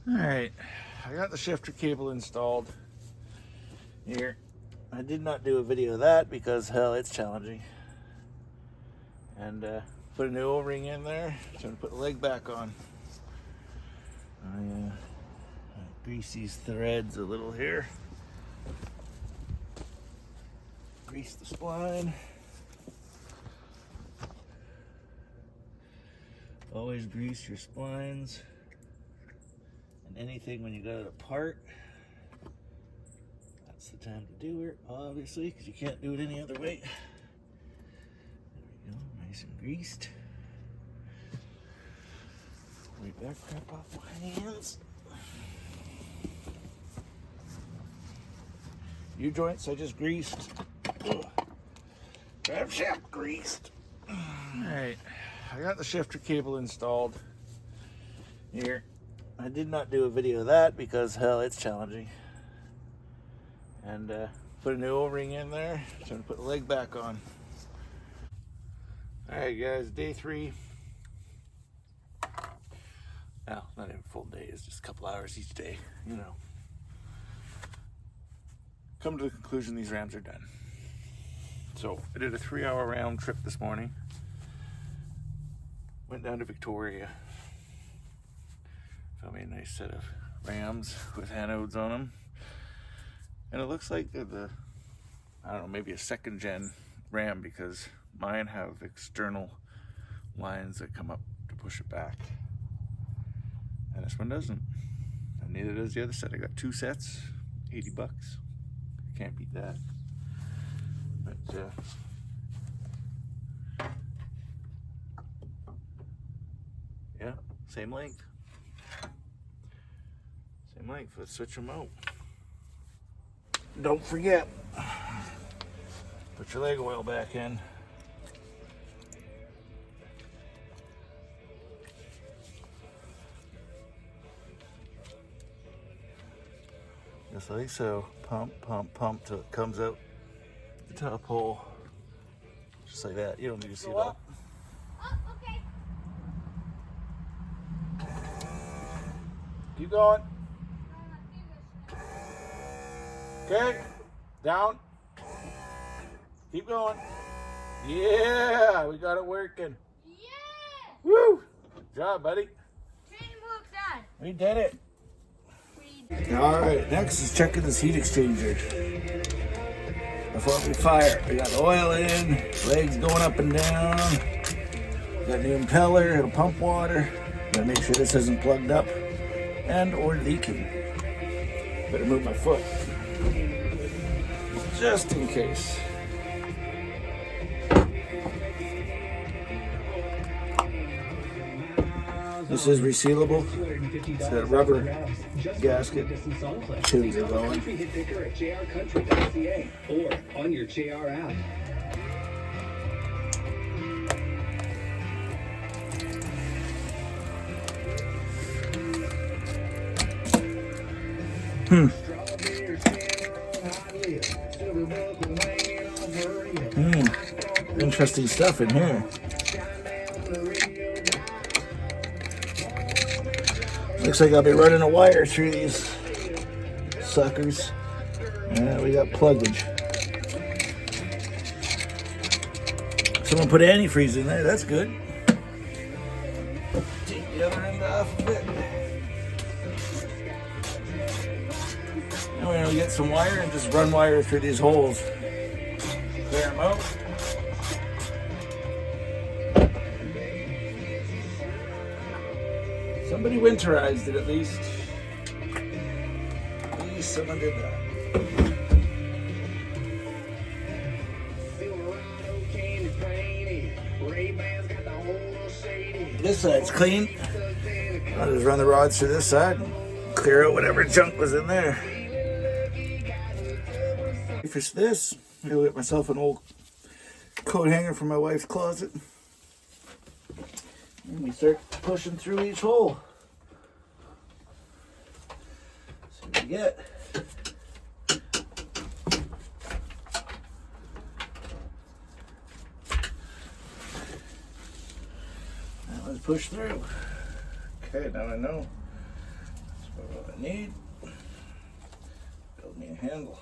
Alright, I got the shifter cable installed here. I did not do a video of that because, hell, it's challenging. And put a new O-ring in there. So I'm going to put the leg back on. I grease these threads a little here. Grease the spline. Always grease your splines. And anything when you got it apart, that's the time to do it, obviously, because you can't do it any other way. There we go, nice and greased. Wipe that crap off my hands. U-joints I just greased. Drive shaft greased. Alright, I got the shifter cable installed here. I did not do a video of that because, hell, it's challenging. And put a new O-ring in there. So I'm going to put the leg back on. Alright guys, day 3. Well, not even a full day, it's just a couple hours each day, you know. Come to the conclusion these rams are done. So I did a 3-hour round trip this morning. Went down to Victoria. Found me a nice set of rams with anodes on them. And it looks like they're I don't know, maybe a 2nd gen ram because mine have external lines that come up to push it back. And this one doesn't. And neither does the other set. I got 2 sets, 80 bucks. Can't beat that. But yeah, same length. Same length. Let's switch them out. Don't forget, put your leg oil back in. Just like so. Pump, pump, pump till it comes out the top hole. Just like that. You don't need to see it all. Oh, okay. Keep going. Okay. Down. Keep going. Yeah, we got it working. Yeah! Woo! Good job, buddy. Training wheels done. We did it. Alright, next is checking this heat exchanger. Before we fire, we got the oil in, legs going up and down. Got the impeller, it'll pump water. Gotta make sure this isn't plugged up and or leaking. Better move my foot. Just in case. This is resealable. It's got a rubber gasket. Tunes are going. Hit picker at jrcountry.ca or on your JR app. Interesting stuff in here. Looks like I'll be running a wire through these suckers. And we got pluggage. Someone put antifreeze in there, that's good. Take the other end off a bit. Now we're gonna get some wire and just run wire through these holes. Clear them out. Somebody winterized it at least. At least someone did that. This side's clean. I'll just run the rods through this side and clear out whatever junk was in there. For this, I'll get myself an old coat hanger from my wife's closet. And we start pushing through each hole. See what we get. Now let's push through. Okay, now I know. That's I need. Build me a handle.